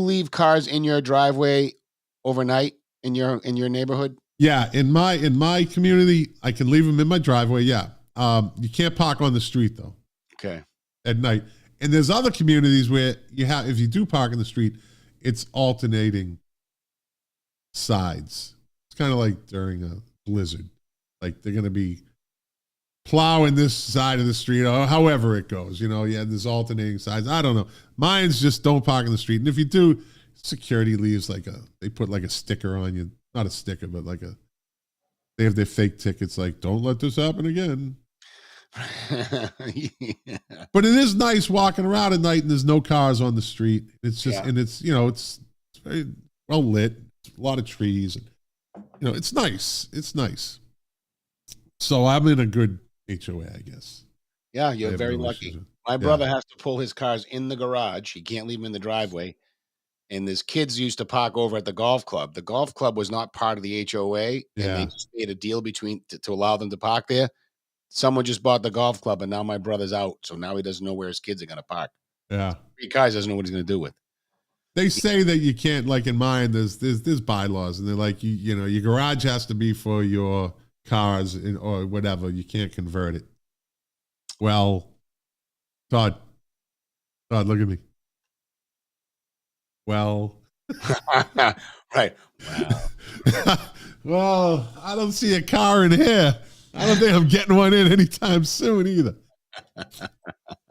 leave cars in your driveway overnight in your neighborhood? Yeah, in my community, I can leave them in my driveway. Yeah, you can't park on the street though. Okay. At night, and there's other communities where if you do park in the street, it's alternating sides. It's kind of like during a blizzard, like they're going to be plowing this side of the street, or however it goes. You know, there's alternating sides. I don't know. Mine's just don't park in the street, and if you do, security leaves they put like a sticker on you. Not a sticker, but they have their fake tickets like, don't let this happen again. Yeah. But it is nice walking around at night and there's no cars on the street. It's just, and it's very well lit, a lot of trees. And, it's nice. It's nice. So I'm in a good HOA, I guess. Yeah, you're very lucky. My brother has to pull his cars in the garage. He can't leave them in the driveway. And his kids used to park over at the golf club. The golf club was not part of the HOA, and they just made a deal to allow them to park there. Someone just bought the golf club, and now my brother's out, so now he doesn't know where his kids are going to park. Yeah, 3 cars doesn't know what he's going to do with. They say that you can't, like in mine, there's bylaws, and they're like your garage has to be for your cars or whatever. You can't convert it. Well, Todd, look at me. Well, right. Wow. Well, I don't see a car in here. I don't think I'm getting one in anytime soon either.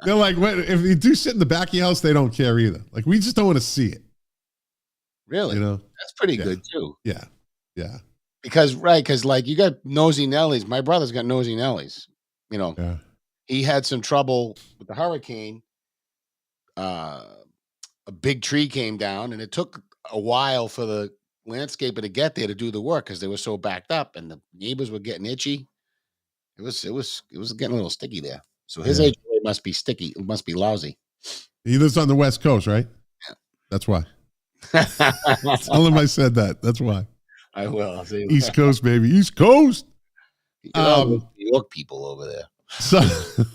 They're like, if you do sit in the back of your house, they don't care either. Like, we just don't want to see it. Really? That's pretty good too. Yeah. Yeah. Because like you got nosy Nellies. My brother's got nosy Nellies. He had some trouble with the hurricane. A big tree came down, and it took a while for the landscaper to get there to do the work because they were so backed up, and the neighbors were getting itchy. It was getting a little sticky there. So his HOA must be sticky. It must be lousy. He lives on the West Coast, right? Yeah. That's why. Tell him I said that. That's why. I will. I'll say East Coast, baby. East Coast. New York people over there. So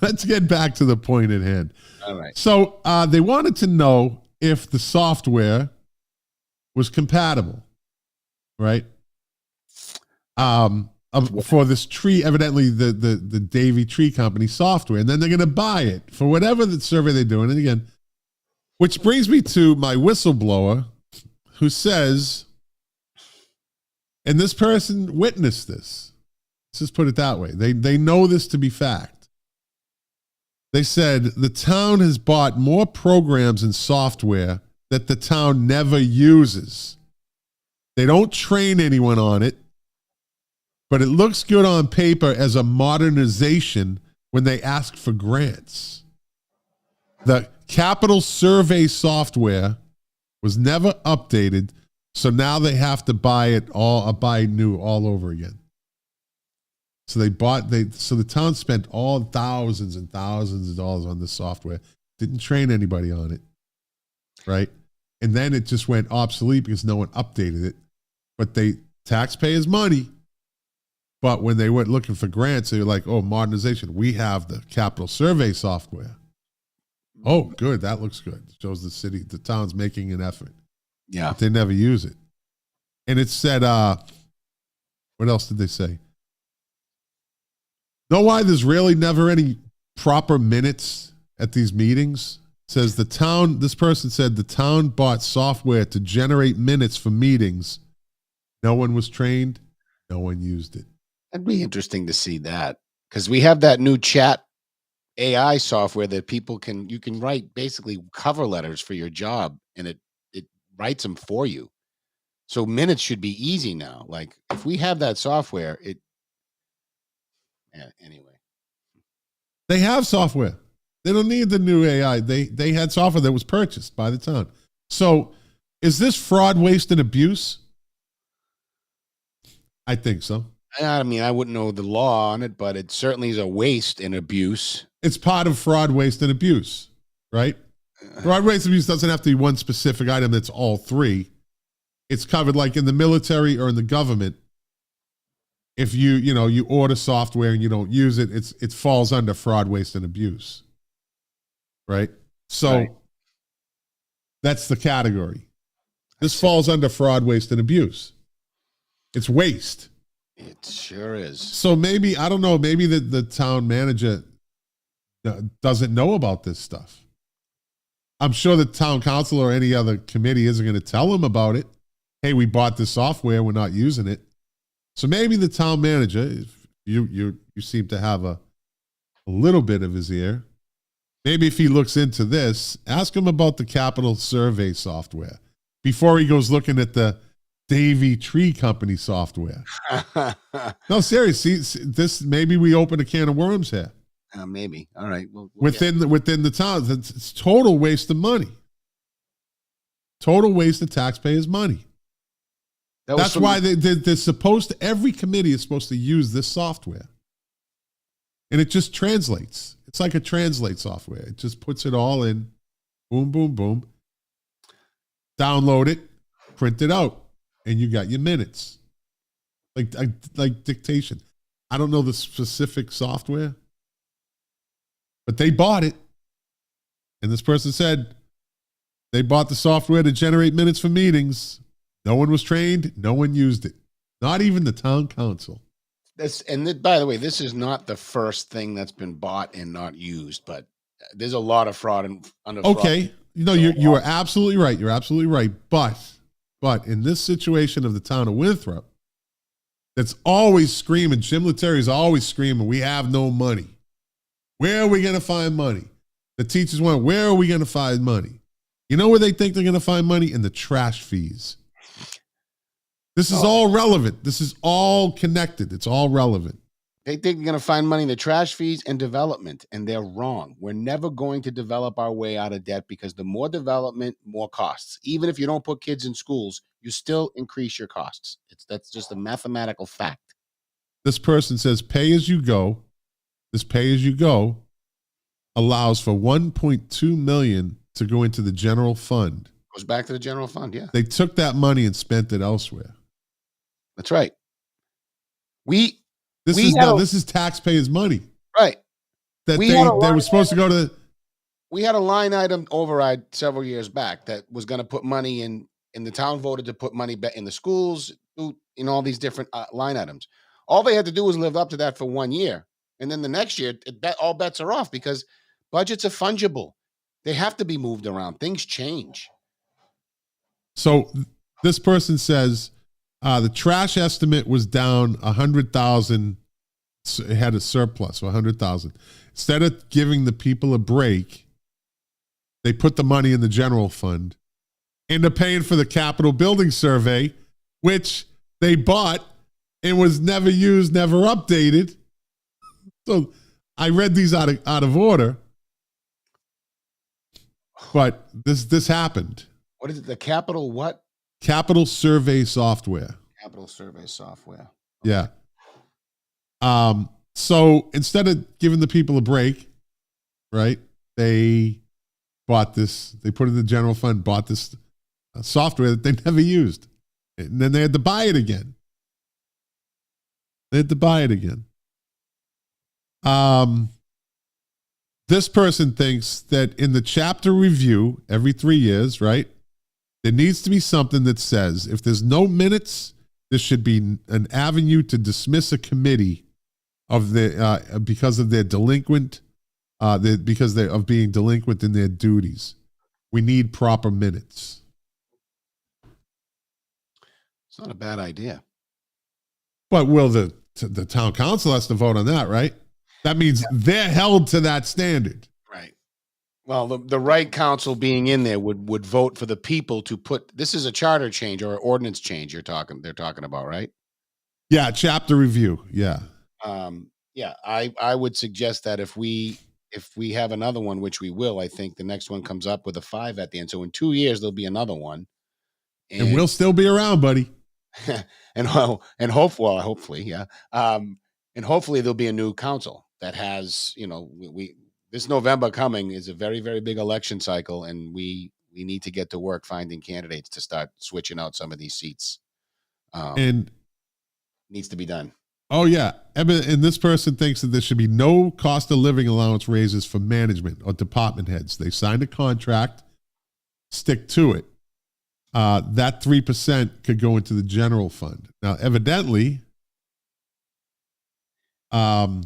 let's get back to the point at hand. All right. So they wanted to know if the software was compatible, right? For this tree, evidently the Davy Tree Company software, and then they're going to buy it for whatever the survey they're doing. And again, which brings me to my whistleblower, who says, and this person witnessed this. Let's just put it that way. They know this to be fact. They said the town has bought more programs and software that the town never uses. They don't train anyone on it, but it looks good on paper as a modernization when they ask for grants. The capital survey software was never updated, so now they have to buy new all over again. So the town spent all thousands and thousands of dollars on this software, didn't train anybody on it, right? And then it just went obsolete because no one updated it. But taxpayers' money. But when they went looking for grants, they were like, oh, modernization. We have the capital survey software. Oh, good. That looks good. It shows the town's making an effort. Yeah. But they never use it. And it said, what else did they say? Know why there's really never any proper minutes at these meetings? It says this person said the town bought software to generate minutes for meetings. No one was trained. No one used it. That'd be interesting to see that, because we have that new chat AI software that you can write basically cover letters for your job, and it writes them for you. So minutes should be easy now. Like if we have that software, anyway. They have software. They don't need the new AI. They had software that was purchased by the town. So is this fraud, waste, and abuse? I think so. I mean, I wouldn't know the law on it, but it certainly is a waste and abuse. It's part of fraud, waste, and abuse, right? Fraud, waste, and abuse doesn't have to be one specific item that's all three. It's covered like in the military or in the government. If you order software and you don't use it, it falls under fraud, waste, and abuse. Right? So Right. That's the category. This falls under fraud, waste, and abuse. It's waste. It sure is. So maybe, I don't know, maybe the town manager doesn't know about this stuff. I'm sure the town council or any other committee isn't going to tell him about it. Hey, we bought this software, we're not using it. So maybe the town manager, if you seem to have a little bit of his ear, maybe if he looks into this, ask him about the capital survey software before he goes looking at the Davy Tree Company software. No, seriously, this maybe we open a can of worms here. Maybe. All right. Within the town, it's total waste of money. Total waste of taxpayers' money. That's why they're supposed to. Every committee is supposed to use this software, and it just translates. It's like a translate software. It just puts it all in. Boom, boom, boom. Download it, print it out, and you got your minutes. Like dictation. I don't know the specific software, but they bought it. And this person said they bought the software to generate minutes for meetings. No one was trained. No one used it. Not even the town council. By the way, this is not the first thing that's been bought and not used, but there's a lot of fraud under fraud. Okay. You are absolutely right. You're absolutely right. But in this situation of the town of Winthrop, that's always screaming, Jim Lettieri is always screaming, we have no money. Where are we going to find money? The teachers want, where are we going to find money? You know where they think they're going to find money? In the trash fees. This is all relevant. This is all connected. It's all relevant. They think they're going to find money in the trash fees and development, and they're wrong. We're never going to develop our way out of debt because the more development, more costs. Even if you don't put kids in schools, you still increase your costs. That's just a mathematical fact. This person says pay as you go. This pay as you go allows for $1.2 million to go into the general fund. Goes back to the general fund, yeah. They took that money and spent it elsewhere. That's right. This is taxpayers' money. Right. That they were supposed to go to. We had a line item override several years back that was going to put money in, and the town voted to put money back in the schools, in all these different line items. All they had to do was live up to that for 1 year. And then the next year, all bets are off because budgets are fungible. They have to be moved around. Things change. So this person says the trash estimate was down 100,000. It had a surplus of 100,000. Instead of giving the people a break, they put the money in the general fund and they're paying for the Capitol building survey, which they bought and was never used, never updated. So I read these out of order, but this happened. What is it? The Capitol what? Capitol survey software. Capitol survey software. Okay. Yeah. So instead of giving the people a break, right, they bought this, they put it in the general fund, bought this software that they never used. And then they had to buy it again. This person thinks that in the chapter review every 3 years, right, there needs to be something that says if there's no minutes, there should be an avenue to dismiss a committee of because of their delinquent, because they're of being delinquent in their duties. We need proper minutes. It's not a bad idea. But the town council has to vote on that, right? That means they're held to that standard. Right. Well, the right council being in there would vote for the people to put. This is a charter change or an ordinance change. They're talking about, right? Yeah, chapter review. Yeah. Yeah. I would suggest that if we have another one, which we will, I think the next one comes up with a 5 at the end. So in 2 years there'll be another one, And we'll still be around, buddy. hopefully, yeah. And hopefully there'll be a new council that has, we this November coming is a very, very big election cycle, and we need to get to work finding candidates to start switching out some of these seats. And needs to be done. Oh yeah, and this person thinks that there should be no cost of living allowance raises for management or department heads. They signed a contract, stick to it. That 3% could go into the general fund. Now, evidently, from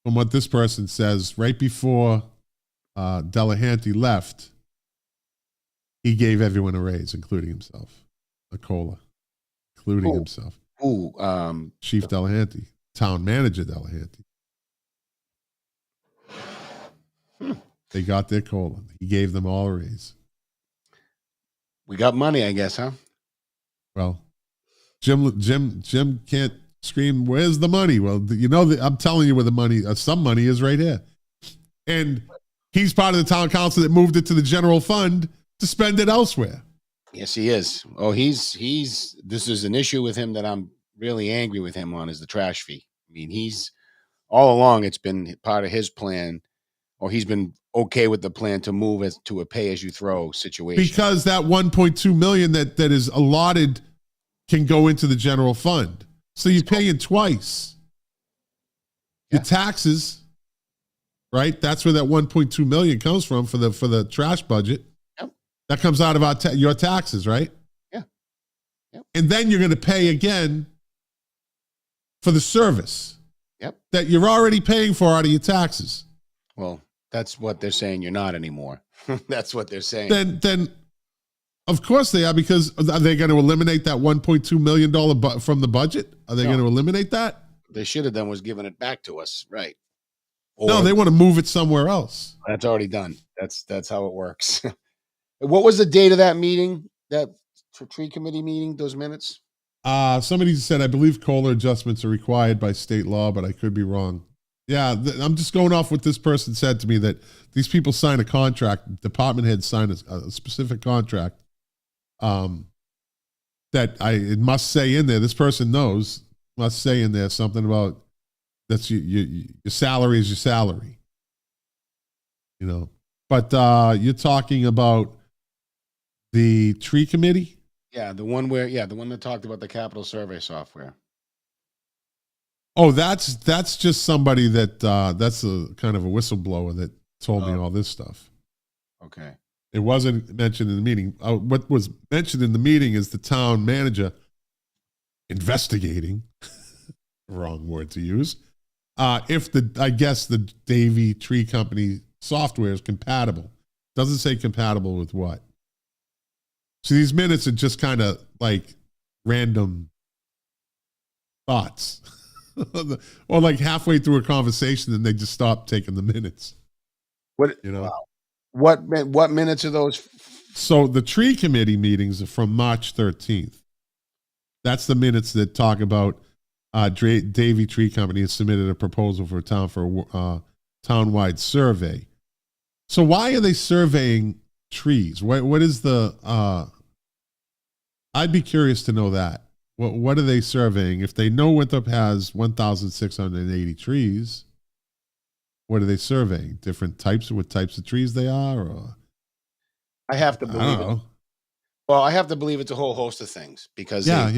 what this person says, right before Delahanty left, he gave everyone a raise, including himself, a COLA, including himself. Chief Delahanty, town manager Delahanty. They got their COLA. He gave them all a raise. We got money, I guess, huh? Well, Jim can't scream, "Where's the money?" Well, I'm telling you where the money, some money is right here. And he's part of the town council that moved it to the general fund to spend it elsewhere. Yes, he is. Oh, this is an issue with him that I'm really angry with him on, is the trash fee. I mean, he's all along, it's been part of his plan, or he's been okay with the plan to move it to a pay as you throw situation. Because that 1.2 million that is allotted can go into the general fund. So you're paying twice. Your taxes, right? That's where that 1.2 million comes from for the trash budget. Yep. That comes out of your taxes, right? Yeah. Yep. And then you're going to pay again for the service. Yep. That you're already paying for out of your taxes. Well, that's what they're saying. You're not anymore. That's what they're saying. Then, of course they are, because are they going to eliminate that $1.2 million from the budget? Are they going to eliminate that? They should have done was given it back to us, right? No, they want to move it somewhere else. That's already done. That's how it works. What was the date of that meeting? That tree committee meeting? Those minutes? Somebody said, I believe COLA adjustments are required by state law, but I could be wrong. Yeah, I'm just going off what this person said to me, that these people sign a contract, department heads sign a specific contract that it must say in there, this person knows, must say in there something about that's your salary is your salary. But you're talking about the tree committee? Yeah, the one that talked about the capital survey software. Oh, that's just somebody that that's a kind of a whistleblower that told me all this stuff. Okay. It wasn't mentioned in the meeting. What was mentioned in the meeting is the town manager investigating, wrong word to use, if the Davy Tree Company software is compatible. Doesn't say compatible with what. So these minutes are just kind of like random thoughts. Or like halfway through a conversation and they just stop taking the minutes. What minutes are those? So the tree committee meetings are from March 13th. That's the minutes that talk about Davy Tree Company has submitted a proposal for a town-wide survey. So why are they surveying trees? What is the I'd be curious to know that. What are they surveying? If they know Winthrop has 1,680 trees, what are they surveying? Different types, what types of trees they are? Or I have to believe it. Well, I have to believe it's a whole host of things, because All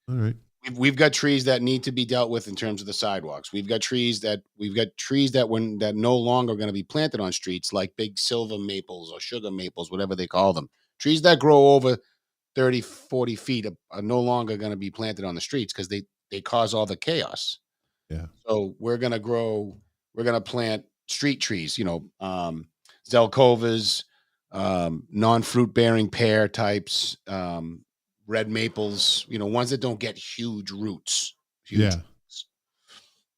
right. We've got trees that need to be dealt with in terms of the sidewalks. We've got trees that no longer going to be planted on streets, like big silver maples or sugar maples, whatever they call them. Trees that grow over 30, 40 feet are no longer going to be planted on the streets because they cause all the chaos. Yeah. So we're going to plant street trees, Zelkovas, non-fruit bearing pear types, red maples, ones that don't get huge roots. Roots.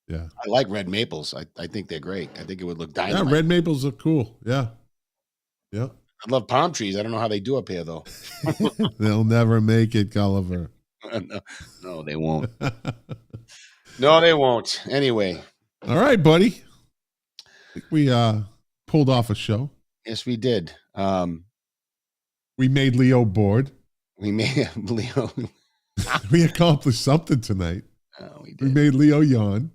Yeah. I like red maples. I think they're great. I think it would look Yeah, dynamite. red maples are cool. Yeah. Yeah. I love palm trees. I don't know how they do up here though. They'll never make it, Gulliver. No, they won't. No, they won't. Anyway. All right, buddy. I think we pulled off a show. Yes, we did. We made Leo bored. We made Leo. We accomplished something tonight. We did. We made Leo yawn.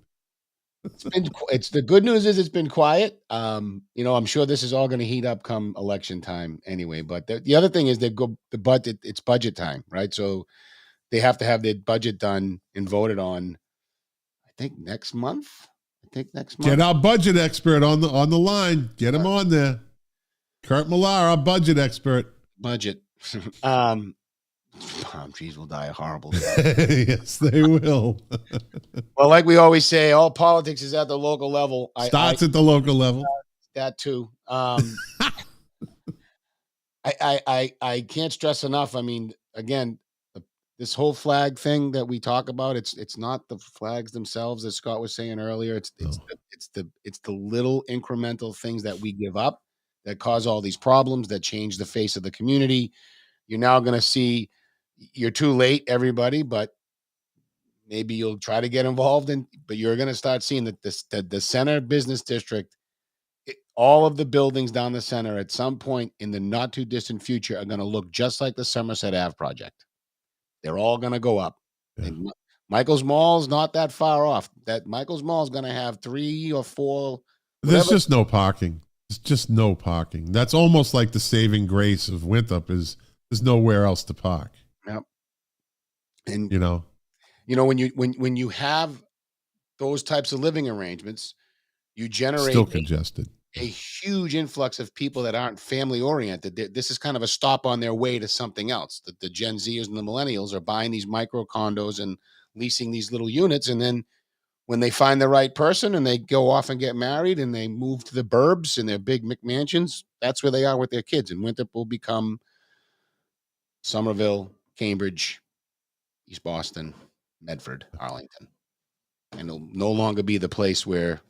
It's the good news is it's been quiet. I'm sure this is all going to heat up come election time anyway. But the other thing is the budget. It's budget time, right? So they have to have their budget done and voted on. I think next month. Get our budget expert on the line. Get him on there. Kurt Millar, our budget expert. Budget. Palm trees will die a horrible death. Yes, they will. Well, like we always say, all politics is at the local level. Starts at the local level. That too. I can't stress enough. I mean, again, this whole flag thing that we talk about, it's not the flags themselves, as Scott was saying earlier. It's the little incremental things that we give up that cause all these problems, that change the face of the community. You're now going to see, you're too late, everybody, but maybe you'll try to get involved but you're going to start seeing that the center business district, all of the buildings down the center at some point in the not too distant future are going to look just like the Somerset Ave project. They're all going to go up. Yeah. And Michael's Mall is not that far off. That Michael's Mall is going to have 3 or 4. There's just no parking. It's just no parking. That's almost like the saving grace of Winthrop is there's nowhere else to park. Yep. And when you have those types of living arrangements, you generate still congested. A huge influx of people that aren't family oriented. This is kind of a stop on their way to something else. The Gen Zers and the millennials are buying these micro condos and leasing these little units. And then when they find the right person and they go off and get married and they move to the burbs and their big McMansions, that's where they are with their kids. And Winthrop will become Somerville, Cambridge, East Boston, Medford, Arlington. And it'll no longer be the place where,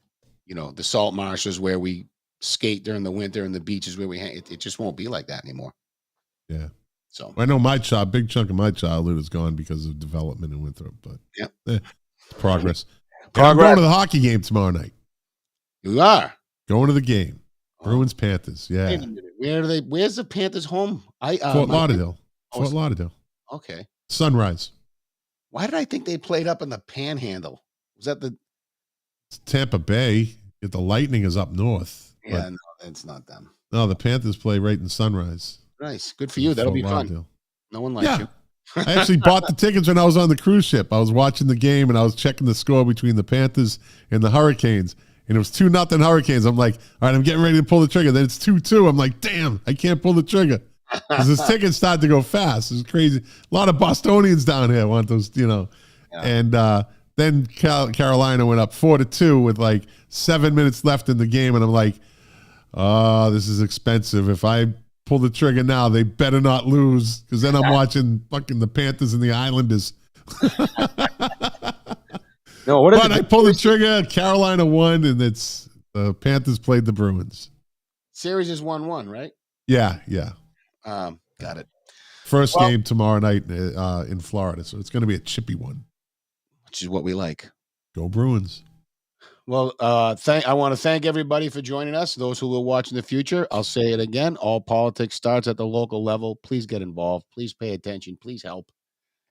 the salt marshes where we skate during the winter and the beaches where we hang. It just won't be like that anymore. Yeah. So I know big chunk of my childhood is gone because of development in Winthrop, but progress. I'm going to the hockey game tomorrow night. You are going to the game. Bruins Panthers. Yeah. Wait a minute. Where's the Panthers home? Fort Lauderdale. Fort Lauderdale. Okay. Sunrise. Why did I think they played up in the Panhandle? Was that It's Tampa Bay. The Lightning is up north. Yeah, no, it's not them. No, the Panthers play right in Sunrise. Nice. Good for you. That'll be fun. No one likes you. I actually bought the tickets when I was on the cruise ship. I was watching the game and I was checking the score between the Panthers and the Hurricanes. And it was 2-0 Hurricanes. I'm like, all right, I'm getting ready to pull the trigger. Then it's 2-2. I'm like, damn, I can't pull the trigger. Because this ticket started to go fast. It's crazy. A lot of Bostonians down here want those, Yeah. And then Carolina went up 4-2 with like 7 minutes left in the game. And I'm like, oh, this is expensive. If I pull the trigger now, they better not lose. Because then I'm watching fucking the Panthers and the Islanders. No, but I pulled the trigger. Carolina won, and it's the Panthers played the Bruins. Series is 1-1, right? Yeah. Got it. First game tomorrow night in Florida, so it's going to be a chippy one. Which is what we like. Go Bruins. Well, I want to thank everybody for joining us. Those who will watch in the future, I'll say it again. All politics starts at the local level. Please get involved. Please pay attention. Please help.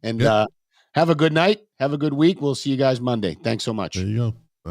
And have a good night. Have a good week. We'll see you guys Monday. Thanks so much. There you go.